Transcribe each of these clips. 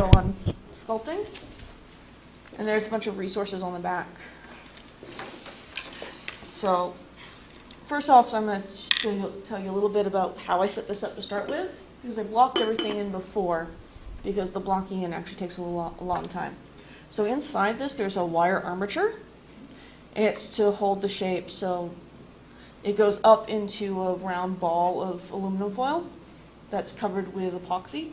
on sculpting, and there's a bunch of resources on the back. So first off, I'm going to tell you a little bit about how I set this up to start with, because I blocked everything in before, because the blocking in actually takes a long time. So inside this, there's a wire armature, and it's to hold the shape. So it goes up into a round ball of aluminum foil that's covered with epoxy.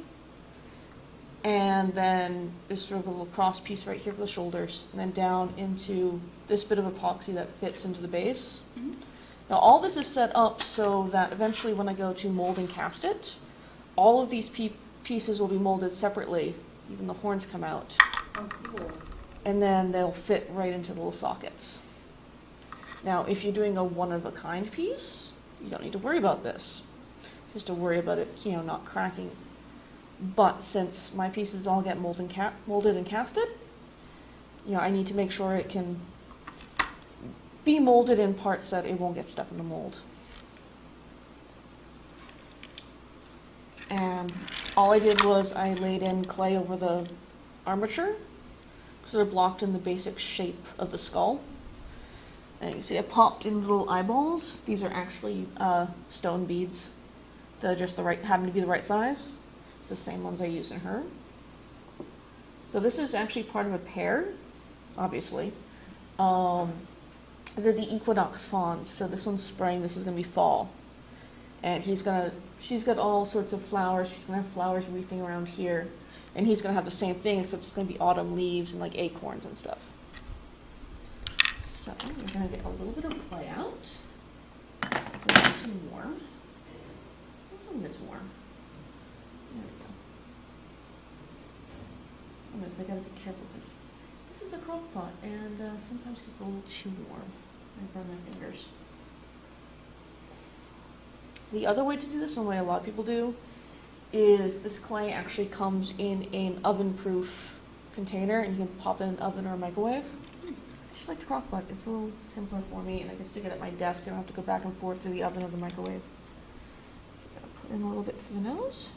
And then this sort of a little cross piece right here for the shoulders, and then down into this bit of epoxy that fits into the base. Mm-hmm. Now all this is set up so that eventually when I go to mold and cast it, all of these pieces will be molded separately, even the horns come out. Oh, cool. And then they'll fit right into the little sockets. Now if you're doing a one-of-a-kind piece, you don't need to worry about this. Just to worry about it, not cracking. But since my pieces all get molded and casted, I need to make sure it can be molded in parts that it won't get stuck in the mold. And all I did was I laid in clay over the armature, so they're blocked in the basic shape of the skull. And you see I popped in little eyeballs. These are actually stone beads that are just happen to be the right size. The same ones I used in her. So this is actually part of a pair, obviously. They're the equinox fawns. So this one's spring, this is going to be fall. And she's got all sorts of flowers. She's going to have flowers everything around here. And he's going to have the same thing, except it's going to be autumn leaves and like acorns and stuff. So we're going to get a little bit of clay out. Nice and warm. Some of it's warm. There we go. I gotta be careful because this is a crock pot and sometimes it gets a little too warm. I burn my fingers. The other way to do this, and the way a lot of people do, is this clay actually comes in an oven-proof container and you can pop it in an oven or a microwave. Just like the crock pot, it's a little simpler for me and I can stick it at my desk. I don't have to go back and forth through the oven or the microwave. Put in a little bit for the nose.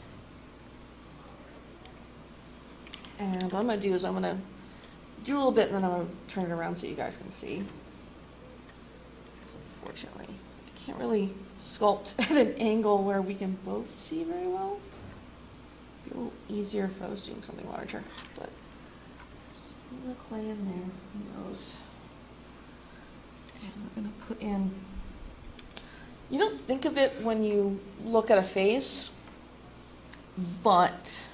And what I'm going to do is I'm going to do a little bit and then I'm going to turn it around so you guys can see. Because unfortunately, I can't really sculpt at an angle where we can both see very well. It'd be a little easier if I was doing something larger. But just a little clay in there, who knows. And I'm going to put in... You don't think of it when you look at a face, but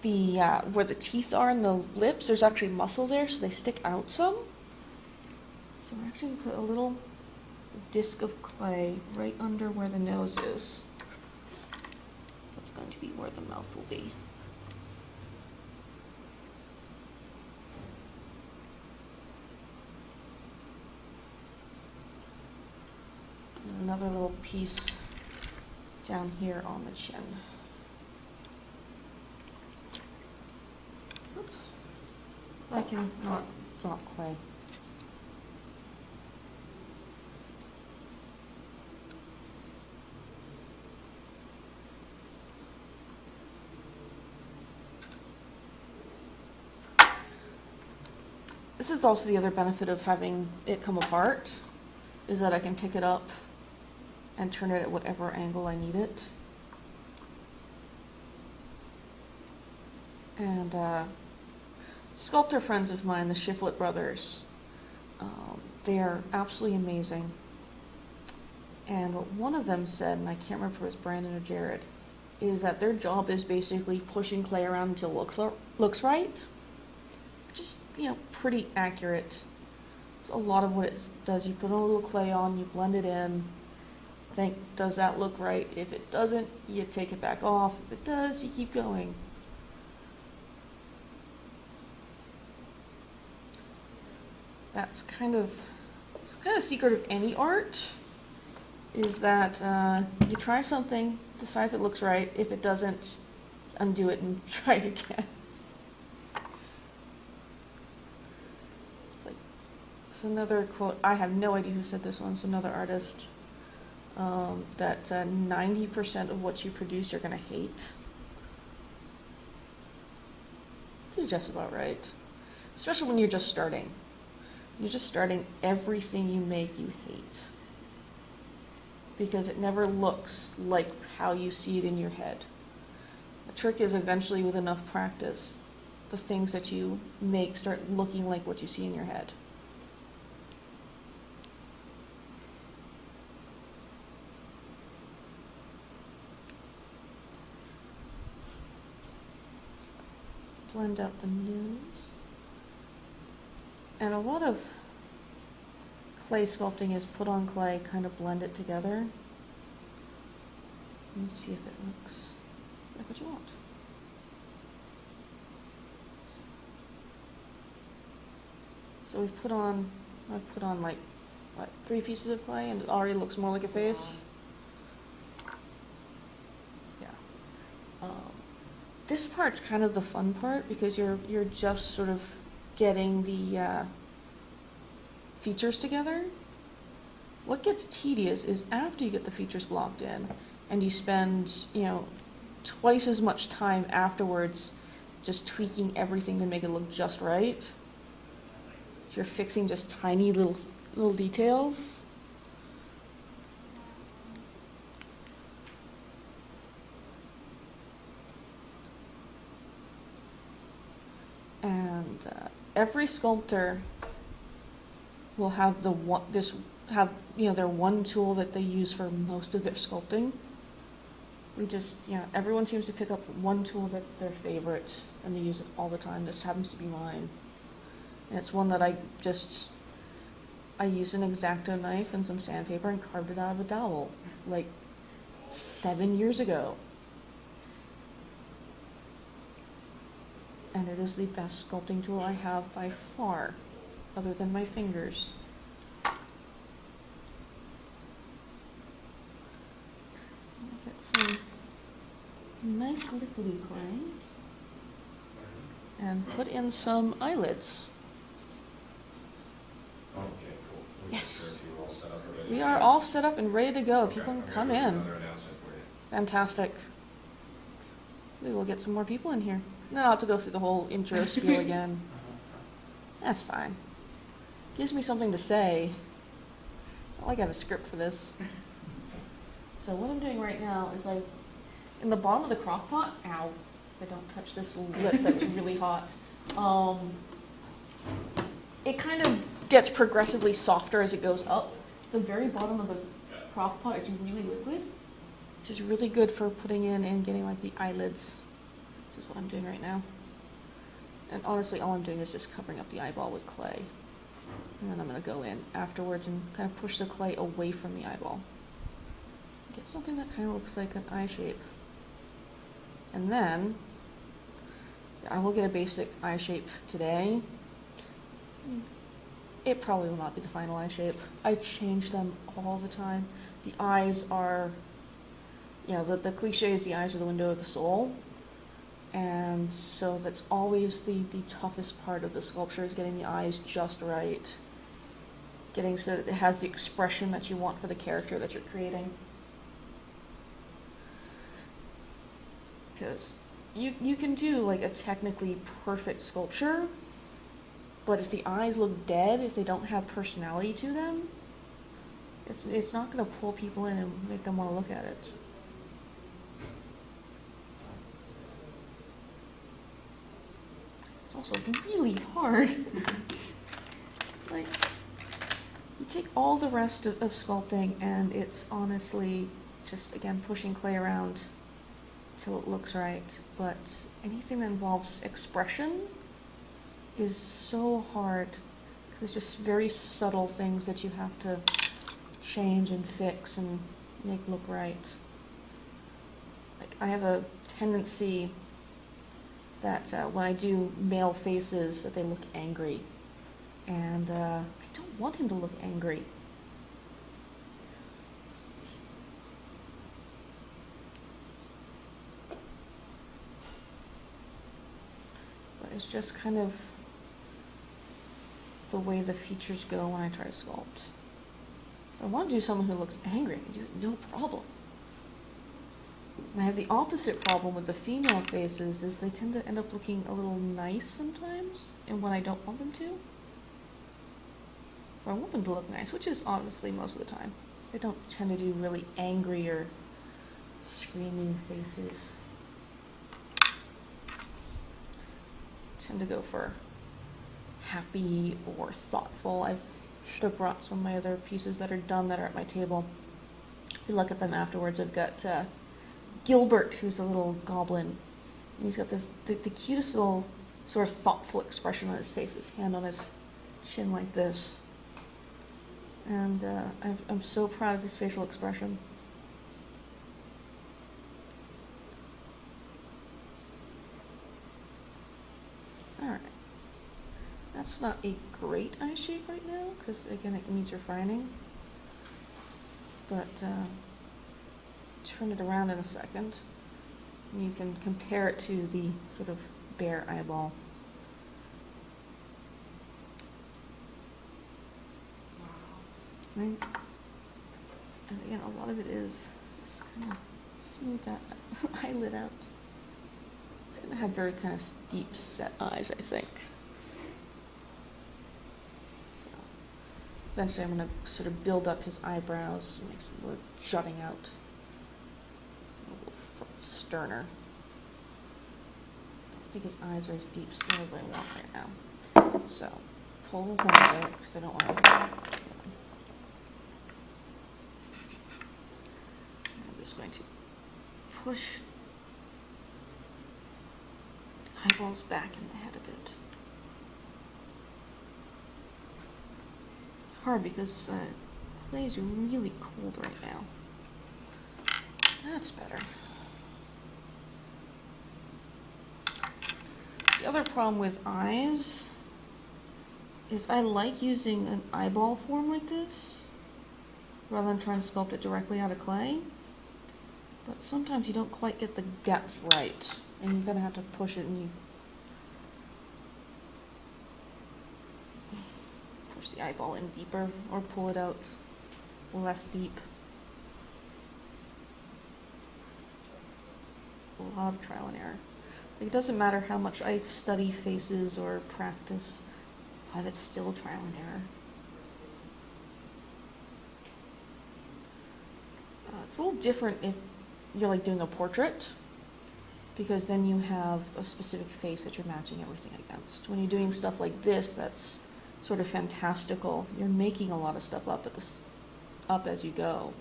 where the teeth are and the lips, there's actually muscle there, so they stick out some. So we're actually going to put a little disc of clay right under where the nose is. That's going to be where the mouth will be. Another little piece down here on the chin. Oops. I can not drop clay. This is also the other benefit of having it come apart, is that I can pick it up and turn it at whatever angle I need it. And sculptor friends of mine, the Shiflett brothers, they are absolutely amazing. And what one of them said, and I can't remember if it was Brandon or Jared, is that their job is basically pushing clay around until it looks right. Just, pretty accurate. It's a lot of what it does. You put a little clay on, you blend it in, think, does that look right? If it doesn't, you take it back off. If it does, you keep going. That's kind of the secret of any art, is that you try something, decide if it looks right. If it doesn't, undo it and try it again. It's another quote. I have no idea who said this one. It's another artist. That 90% of what you produce you're going to hate. is just about right. Especially when you're just starting. When you're just starting, everything you make you hate. Because it never looks like how you see it in your head. The trick is eventually, with enough practice, the things that you make start looking like what you see in your head. Blend out the nose. And a lot of clay sculpting is put on clay, kind of blend it together. And see if it looks like what you want. So I've put on like, what, 3 pieces of clay, and it already looks more like a face. Yeah. This part's kind of the fun part, because you're just sort of getting the features together. What gets tedious is after you get the features blocked in, and you spend, twice as much time afterwards just tweaking everything to make it look just right. You're fixing just tiny little details. And every sculptor will have their one tool that they use for most of their sculpting. Everyone seems to pick up one tool that's their favorite, and they use it all the time. This happens to be mine. And it's one that I used an X-Acto knife and some sandpaper and carved it out of a dowel, like 7 years ago. And it is the best sculpting tool I have by far, other than my fingers. Get some nice liquidy clay and put in some eyelids. Okay, cool. Yes. You're all set up and ready. We are all set up and ready to go. Okay, People can I'm come gonna do in. another announcement for you. Fantastic. We will get some more people in here. Then I'll have to go through the whole intro spiel again. That's fine. Gives me something to say. It's not like I have a script for this. So what I'm doing right now is in the bottom of the crock pot, ow, if I don't touch this lip that's really hot, it kind of gets progressively softer as it goes up. The very bottom of the crock pot is really liquid, which is really good for putting in and getting like the eyelids, which is what I'm doing right now. And honestly, all I'm doing is just covering up the eyeball with clay. And then I'm going to go in afterwards and kind of push the clay away from the eyeball. Get something that kind of looks like an eye shape. And then I will get a basic eye shape today. It probably will not be the final eye shape. I change them all the time. The eyes are, the cliche is the eyes are the window of the soul. And so that's always the toughest part of the sculpture, is getting the eyes just right. Getting so that it has the expression that you want for the character that you're creating. Because you can do like a technically perfect sculpture, but if the eyes look dead, if they don't have personality to them, it's not going to pull people in and make them want to look at it. It's also really hard. Like, you take all the rest of sculpting, and it's honestly just, again, pushing clay around till it looks right. But anything that involves expression is so hard, because it's just very subtle things that you have to change and fix and make look right. Like, I have a tendency that when I do male faces, that they look angry. And I don't want him to look angry. But it's just kind of the way the features go when I try to sculpt. If I want to do someone who looks angry, I can do it no problem. And I have the opposite problem with the female faces, is they tend to end up looking a little nice sometimes, and when I don't want them to. Or I want them to look nice, which is honestly most of the time. I don't tend to do really angry or screaming faces. I tend to go for happy or thoughtful. I should have brought some of my other pieces that are done that are at my table. If you look at them afterwards, I've got Gilbert, who's a little goblin. And he's got this the cutest little sort of thoughtful expression on his face, with his hand on his chin like this. And I'm so proud of his facial expression. Alright. That's not a great eye shape right now, because again it means refining. But turn it around in a second, and you can compare it to the sort of bare eyeball. And again, a lot of it is just kind of smooth that eyelid out. It's going to have very kind of deep set eyes, I think. So eventually I'm going to sort of build up his eyebrows, make some more jutting out. A little sterner. I don't think his eyes are as deep set as I want right now. So pull the horn out, because I don't want to... I'm just going to push the eyeballs back in the head a bit. It's hard because clay is really cold right now. That's better. The other problem with eyes is I like using an eyeball form like this rather than trying to sculpt it directly out of clay. But sometimes you don't quite get the depth right, and you're gonna have to push it, and you push the eyeball in deeper or pull it out less deep. A lot of trial and error. Like, it doesn't matter how much I study faces or practice, a lot of it's still trial and error. It's a little different if you're like doing a portrait, because then you have a specific face that you're matching everything against. When you're doing stuff like this, that's sort of fantastical. You're making a lot of stuff up as you go.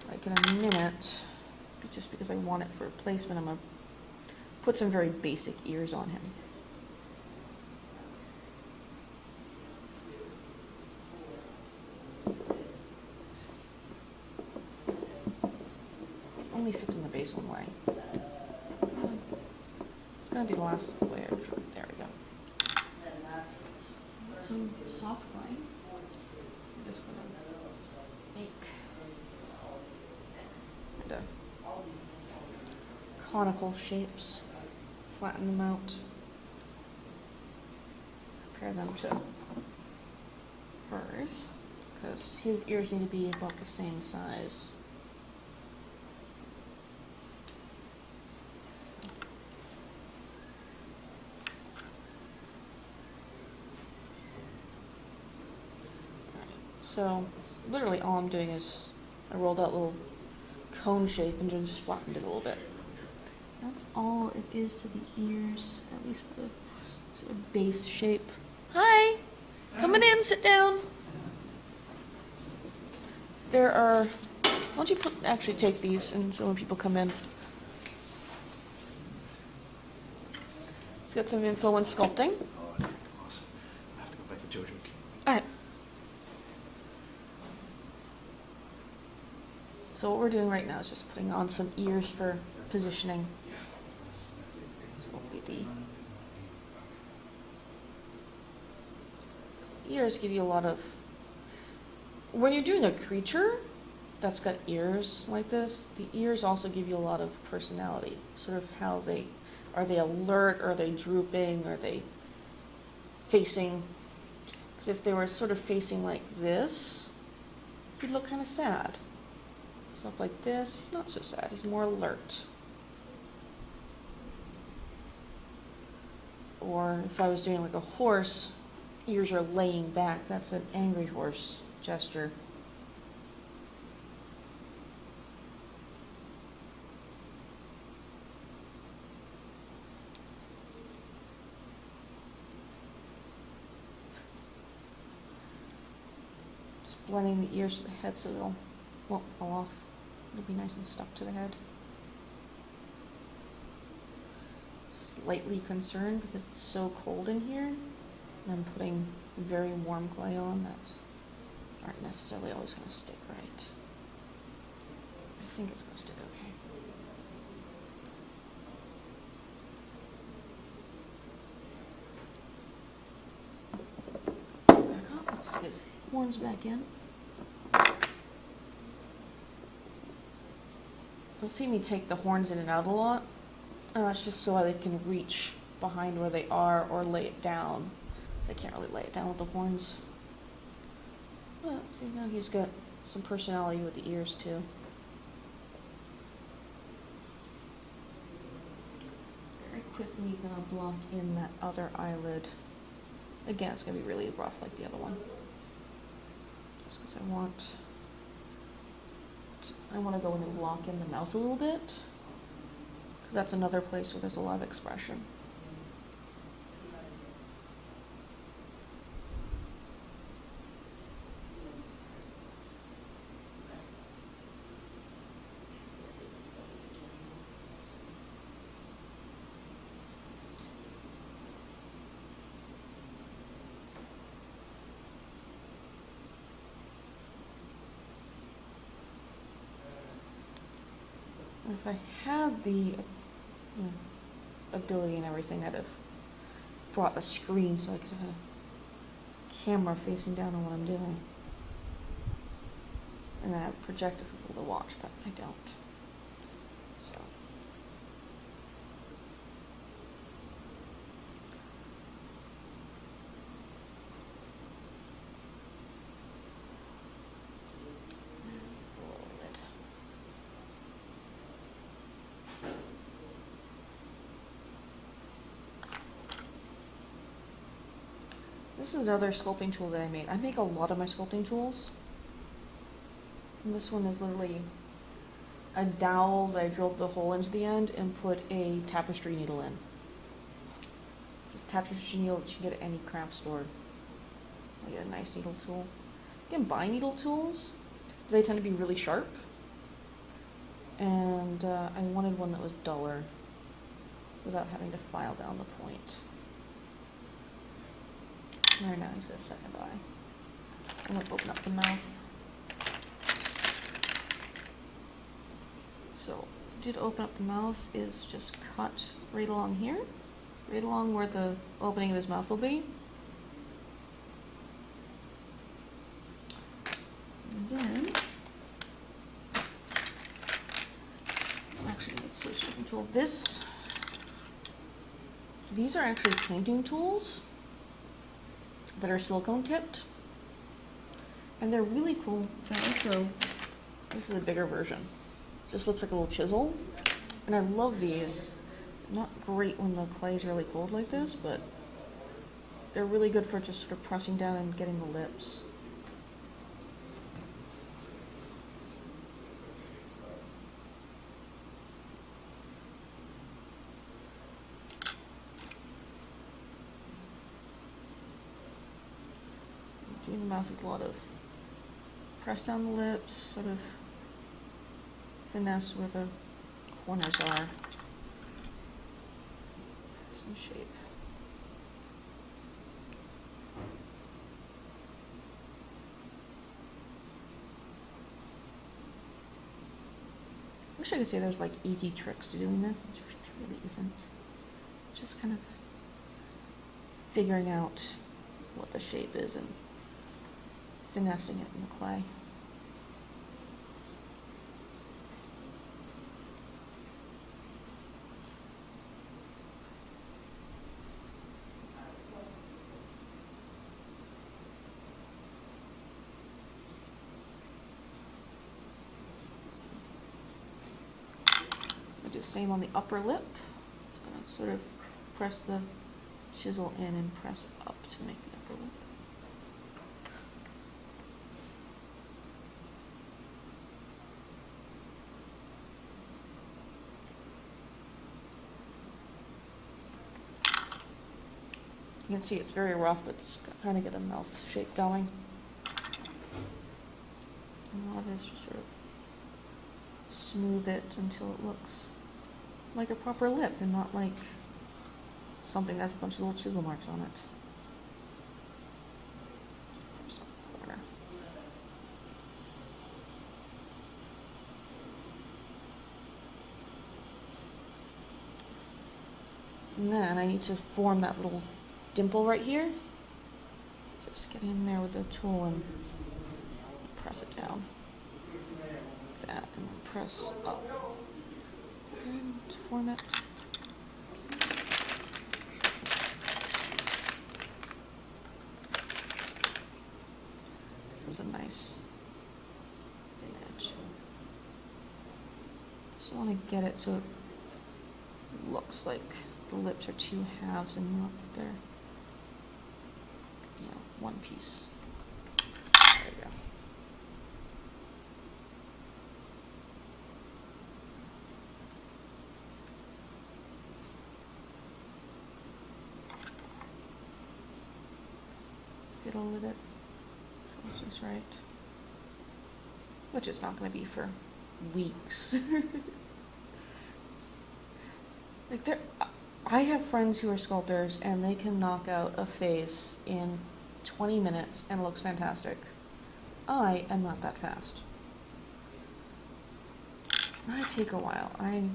Like in a minute, just because I want it for placement, I'm gonna put some very basic ears on him. Only fits in the base one way. It's gonna be the last way. There we go. Some soft line. I'm just gonna make kind of conical shapes, flatten them out, compare them to hers, because his ears need to be about the same size. So literally all I'm doing is I rolled out a little cone shape and just flattened it a little bit. That's all it is to the ears, at least for the sort of base shape. Hi! Coming in, sit down. There are, why don't you actually take these, and so when people come in. Let's get some info on sculpting. Oh, that's awesome. I have to go back to JoJo King. All right. So what we're doing right now is just putting on some ears for positioning. So what will be the ears give you a lot of, when you're doing a creature that's got ears like this, the ears also give you a lot of personality, sort of how are they alert, are they drooping, are they facing, because if they were sort of facing like this, you'd look kind of sad. Stuff like this. He's not so sad. He's more alert. Or if I was doing like a horse, ears are laying back. That's an angry horse gesture. Just blending the ears to the head so they'll won't fall off. It'll be nice and stuck to the head. Slightly concerned because it's so cold in here, and I'm putting very warm clay on that aren't necessarily always going to stick right. I think it's going to stick okay. Back up. Let's stick his horns back in. You'll see me take the horns in and out a lot. That's just so they can reach behind where they are or lay it down. So I can't really lay it down with the horns. But see, now he's got some personality with the ears too. Very quickly gonna block in that other eyelid. Again, it's gonna be really rough like the other one. Just because I want to go in and block in the mouth a little bit. Because that's another place where there's a lot of expression. If I had the ability and everything, I'd have brought a screen so I could have a camera facing down on what I'm doing. And I have a projector for people to watch, but I don't. So. This is another sculpting tool that I made. I make a lot of my sculpting tools. And this one is literally a dowel that I drilled the hole into the end and put a tapestry needle in. This tapestry needle that you can get at any craft store. I get a nice needle tool. You can buy needle tools. They tend to be really sharp. And I wanted one that was duller without having to file down the point. Right now he's got a second eye. I'm going to open up the mouth. So, to open up the mouth is just cut right along here, right along where the opening of his mouth will be. And then, I'm actually going to switch to control this. These are actually painting tools that are silicone tipped, and they're really cool. Also, this is a bigger version. Just looks like a little chisel, and I love these. Not great when the clay is really cold like this, but they're really good for just sort of pressing down and getting the lips. Doing the mouth is a lot of press down the lips, sort of finesse where the corners are. Some shape. I wish I could say there's like easy tricks to doing this. There really isn't. Just kind of figuring out what the shape is and finessing it in the clay. do the same on the upper lip. Just gonna sort of press the chisel in and press up to make the upper lip. You can see it's very rough, but it's kind of get a mouth shape going. And a lot of it is just sort of smooth it until it looks like a proper lip and not like something that's a bunch of little chisel marks on it. Some corner. And then I need to form that little dimple right here. Just get in there with a tool and press it down. Like that, and then press up. And form it. This is a nice thin edge. Just want to get it so it looks like the lips are two halves and not that they're, one piece. There you go. Fiddle with it. This is right. Which it's not going to be for weeks. Like I have friends who are sculptors and they can knock out a face in 20 minutes and it looks fantastic. I am not that fast. I take a while. I'm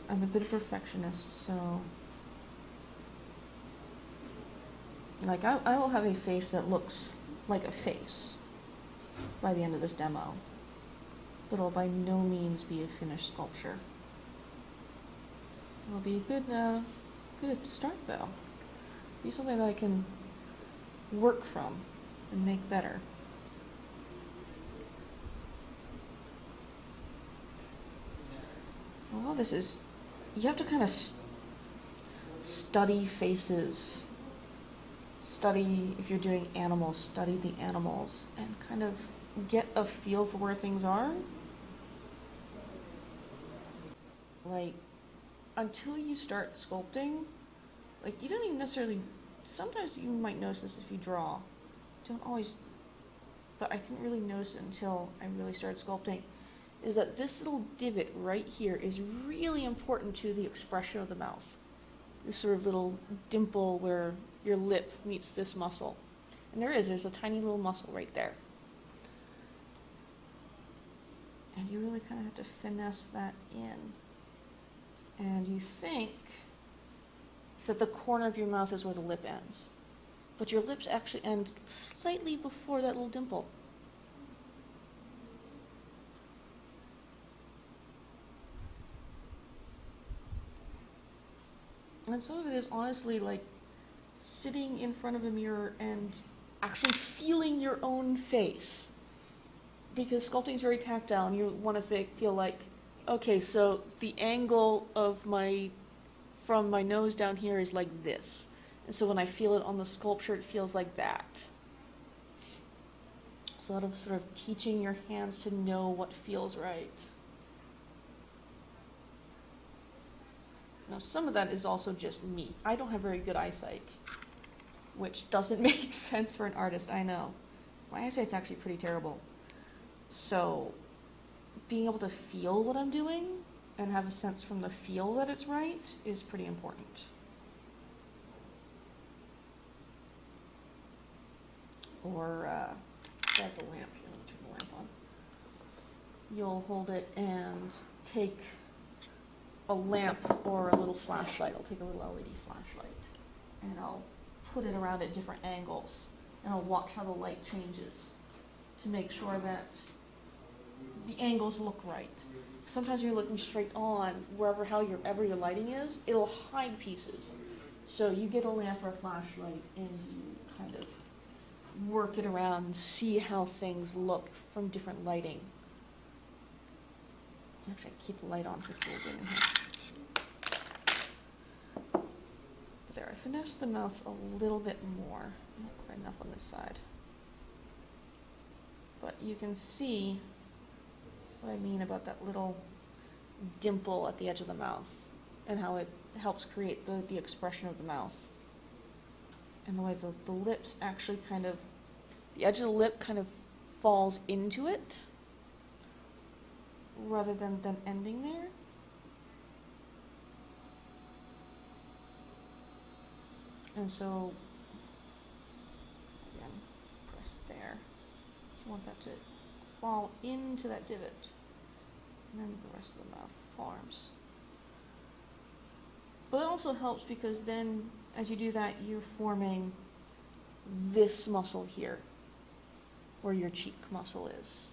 a bit of a perfectionist, so like I will have a face that looks like a face by the end of this demo, but it'll by no means be a finished sculpture. It'll be good to start though. Be something that I can work from and make better. A lot of this is, you have to kind of study faces. Study, if you're doing animals, study the animals and kind of get a feel for where things are. Like, until you start sculpting, like you don't even necessarily, sometimes you might notice this if you draw. Don't always, but I didn't really notice it until I really started sculpting, is that this little divot right here is really important to the expression of the mouth. This sort of little dimple where your lip meets this muscle. And there's a tiny little muscle right there. And you really kind of have to finesse that in. And you think that the corner of your mouth is where the lip ends. But your lips actually end slightly before that little dimple. And some of it is honestly like sitting in front of a mirror and actually feeling your own face. Because sculpting is very tactile and you want to feel like, okay, so the angle of from my nose down here is like this. And so when I feel it on the sculpture, it feels like that. So a lot of sort of teaching your hands to know what feels right. Now, some of that is also just me. I don't have very good eyesight, which doesn't make sense for an artist, I know. My eyesight's actually pretty terrible. So being able to feel what I'm doing and have a sense from the feel that it's right is pretty important. Or, I have the lamp here, let me turn the lamp on. You'll hold it and take a lamp or a little flashlight. I'll take a little LED flashlight and I'll put it around at different angles and I'll watch how the light changes to make sure that the angles look right. Sometimes when you're looking straight on, wherever your lighting is, it'll hide pieces. So you get a lamp or a flashlight and you kind of work it around and see how things look from different lighting. Actually, keep the light on because it's a little dim in here. There, I finessed the mouth a little bit more. Not quite enough on this side. But you can see what I mean about that little dimple at the edge of the mouth and how it helps create the expression of the mouth. And the way the lips actually kind of, the edge of the lip kind of falls into it rather than ending there. And so, again, press there. So you want that to fall into that divot. And then the rest of the mouth forms. But it also helps because then, as you do that, you're forming this muscle here, where your cheek muscle is.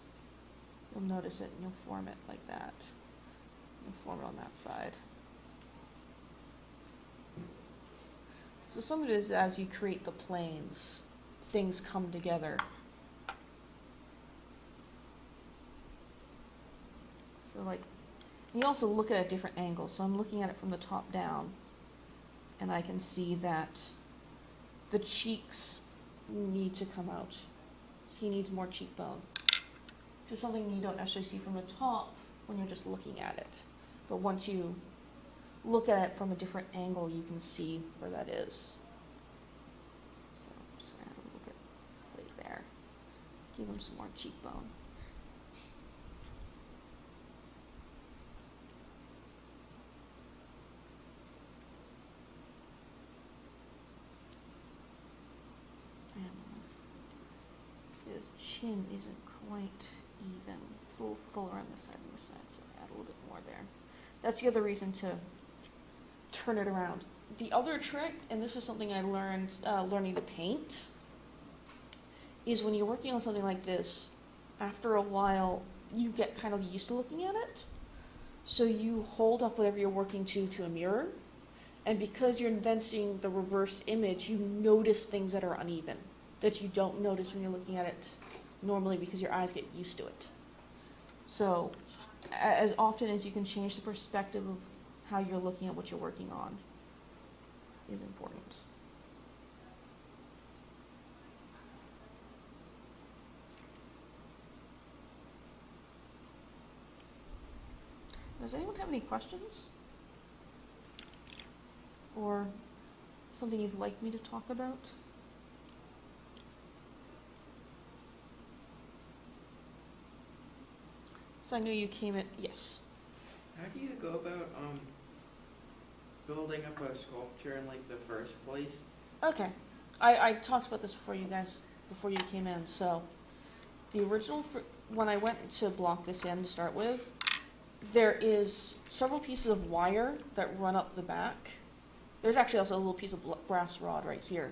You'll notice it and you'll form it like that. You'll form it on that side. So some of it is as you create the planes, things come together. So like, you also look at a different angle. So I'm looking at it from the top down, and I can see that the cheeks need to come out. He needs more cheekbone. Which is something you don't necessarily see from the top when you're just looking at it. But once you look at it from a different angle, you can see where that is. So I'm just going to add a little bit right there. Give him some more cheekbone. And his chin isn't quite even. It's a little fuller on this side than this side, so add a little bit more there. That's the other reason to turn it around. The other trick, and this is something I learned learning to paint, is when you're working on something like this, after a while, you get kind of used to looking at it. So you hold up whatever you're working to a mirror, and because you're then seeing the reverse image, you notice things that are uneven, that you don't notice when you're looking at it normally because your eyes get used to it. So as often as you can change the perspective of how you're looking at what you're working on is important. Does anyone have any questions? Or something you'd like me to talk about? So I know you came at, yes. How do you go about building up a sculpture in like the first place? Okay. I talked about this before you guys, before you came in. So the original, when I went to block this in to start with, there is several pieces of wire that run up the back. There's actually also a little piece of brass rod right here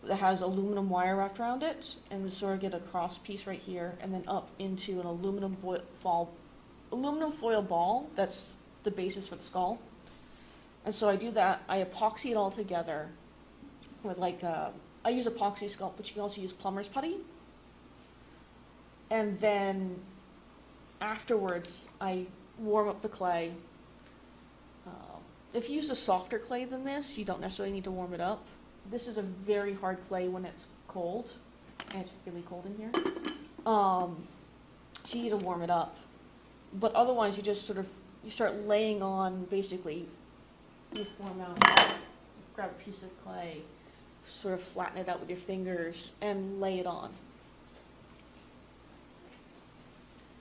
that has aluminum wire wrapped around it, and you sort of get a cross piece right here, and then up into an aluminum foil ball that's the basis for the skull. And so I do that. I epoxy it all together with I use epoxy sculpt, but you can also use plumber's putty. And then afterwards, I warm up the clay. If you use a softer clay than this, you don't necessarily need to warm it up. This is a very hard clay when it's cold, and it's really cold in here. So you need to warm it up. But otherwise, you just you start laying on, basically, you form out, grab a piece of clay, sort of flatten it out with your fingers, and lay it on.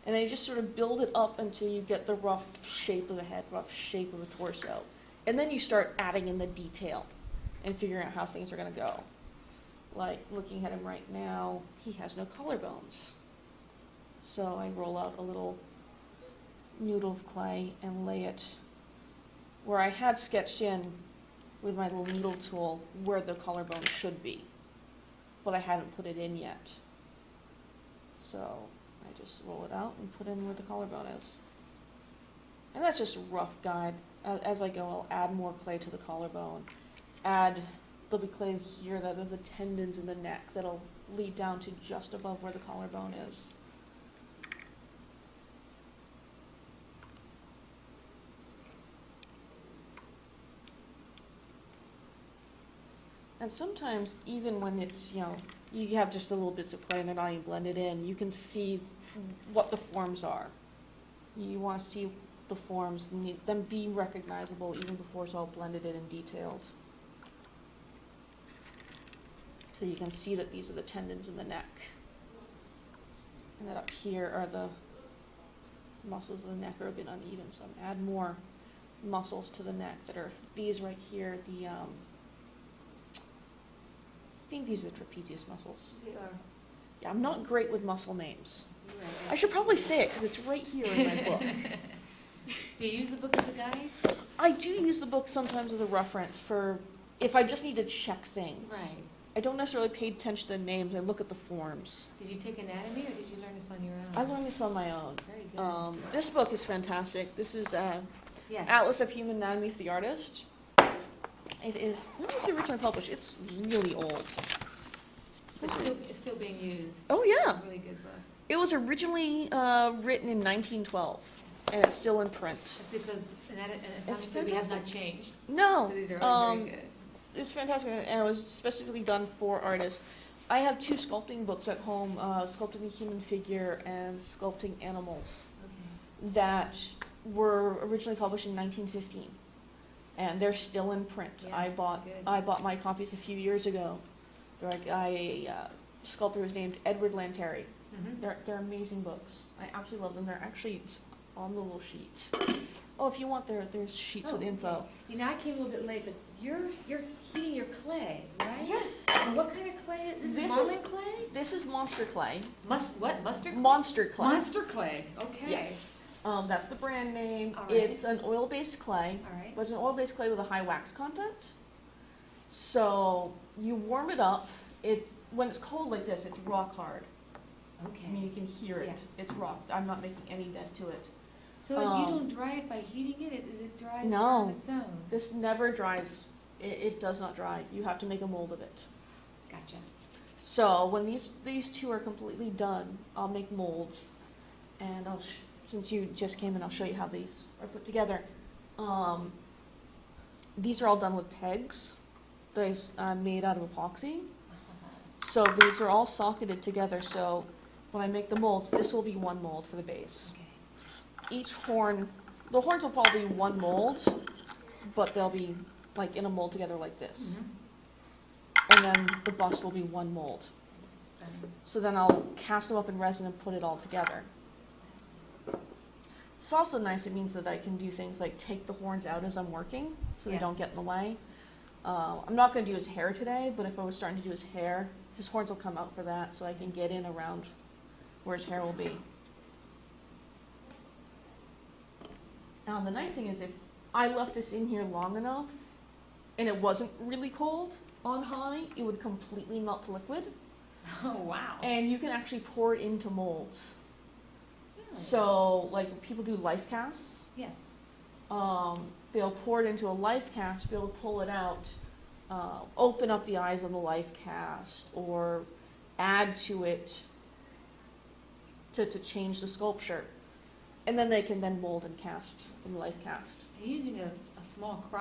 And then you just sort of build it up until you get the rough shape of a head, rough shape of a torso. And then you start adding in the detail and figuring out how things are going to go. Like, looking at him right now, he has no collarbones. So I roll out a little noodle of clay and lay it where I had sketched in with my little needle tool where the collarbone should be, but I hadn't put it in yet. So I just roll it out and put in where the collarbone is. And that's just a rough guide. As I go, I'll add more clay to the collarbone. There'll be clay here that are the tendons in the neck that'll lead down to just above where the collarbone is. And sometimes, even when it's, you have just a little bits of clay and they're not even blended in, you can see what the forms are. You want to see the forms, them be recognizable even before it's all blended in and detailed. So you can see that these are the tendons in the neck. And that up here are the muscles of the neck are a bit uneven, so I'm gonna add more muscles to the neck that are these right here, I think these are the trapezius muscles. They are. Yeah, I'm not great with muscle names. You're right. I should probably say it because it's right here in my book. Do you use the book as a guide? I do use the book sometimes as a reference for if I just need to check things. Right. I don't necessarily pay attention to the names, I look at the forms. Did you take anatomy or did you learn this on your own? I learned this on my own. Very good. This book is fantastic. This is Yes. Atlas of Human Anatomy for the Artist. It is, when was it originally published? It's really old. It's still being used. Oh yeah. Really good book. It was originally written in 1912, and it's still in print. It's because It's we have not fantastic. changed. No, So these are all very good. it's fantastic, and it was specifically done for artists. I have 2 sculpting books at home, Sculpting the Human Figure and Sculpting Animals, Okay. that were originally published in 1915, and they're still in print. Yeah, I bought good. my copies a few years ago. A sculptor was named Edward Lanteri. Mhm. They're amazing books. I absolutely love them. They're actually on the little sheets. Oh, if you want, there's sheets with Oh, info. okay. You know, I came a little bit late, but you're heating your clay, right? Yes. And what kind of clay? This This is is- marlin clay? This is monster clay. What? Mustard clay? Monster clay. Monster clay. Okay. Yes. That's the brand name. All right. It's an oil-based clay, All right. but it's an oil-based clay with a high wax content. So you warm it up. When it's cold like this, it's rock hard. I Okay. mean, you can hear it. It's rock. I'm not making any dent to it. So you don't dry it by heating it? It dries No. on its own? This never dries. It does not dry. You have to make a mold of it. Gotcha. So when these 2 are completely done, I'll make molds, and since you just came in, I'll show you how these are put together. These are all done with pegs. These made out of epoxy. So these are all socketed together. So when I make the molds, this will be one mold for the base. Okay. Each horn, the horns will probably be one mold, but they'll be like in a mold together like this. Mhm. And then the bust will be one mold. This is stunning. So then I'll cast them up in resin and put it all together. It's also nice, it means that I can do things like take the horns out as I'm working, so they Yeah. don't get in the way. I'm not going to do his hair today, but if I was starting to do his hair, his horns will come out for that, so I can get in around where his hair will be. The nice thing is if I left this in here long enough, and it wasn't really cold on high, it would completely melt to liquid, Oh, wow. and you can actually pour it into molds. Really? So, like, people do life casts. Yes. They'll pour it into a life cast, be able to pull it out, open up the eyes on the life cast, or add to it to change the sculpture. And then they can then mold and cast in the life cast. Using a small cross